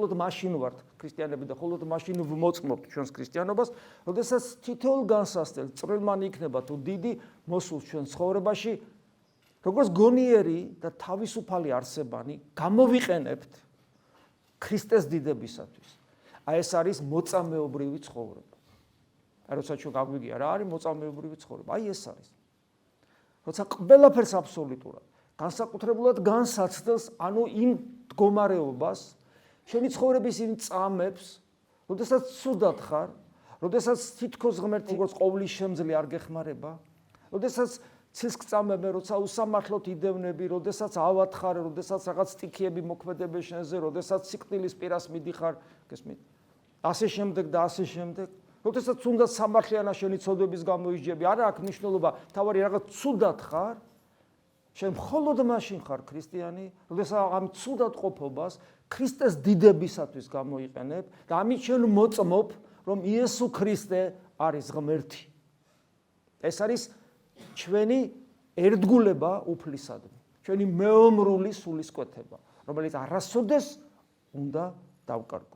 მხოლოდ მაშინ ვართ ქრისტიანები და მხოლოდ მაშინ ვმოწმობთ ჩვენს ქრისტიანობას, როდესაც თითოეულ განსასწრელ წვრილმანი იქნება თუ დიდი მოსულ ჩვენ ცხოვრებაში, როგორც გონიერი და თავისუფალი არსებანი გამოვიყენებთ ქრისტეს დიდებისათვის. აი ეს არის მოწამეობრივი ცხოვრება. აი როცა ჩვენ გაგვიგია რა არის მოწამეობრივი ცხოვრება, აი ეს არის. როცა ყველაფერს აბსოლუტურად განსაკუთრებულად განსაცდელს, ანუ იმ მდგომარეობას, შენი ცხოვრების იმ წამებს, როდესაც ცუდად ხარ, როდესაც თითქოს ღმერთი როგორც ყოვლის შემძლე არ გეხმარება, როდესაც ცისკწამებენ, როცა უსამართლოდ იდევნები, როდესაც ავად ხარ, როდესაც რაღაც სტიქიები მოქმედებენ შენზე, როდესაც სიკვდილის პირას მიდიხარ, გესმით? ასე შემდეგ და ასე შემდეგ. როდესაც უნდა სამართლიანა შენი ცოდვების გამო ისჯები, არა აქვს მნიშვნელობა, თავარი რაღაც ცუდად ხარ, შენ მხოლოდ მაშინ ხარ ქრისტიანი, როდესაც ამ ცუდად ყოფობას ქრისტეს დიდებისათვის გამოიყენებ და ამით შენ მოწმობ, რომ იესო ქრისტე არის ღმერთი. ეს არის ჩვენი ერთგულება უფლისადმი, ჩვენი მეომრული სულისკვეთება, რომელიც არასოდეს უნდა დავკარგოთ.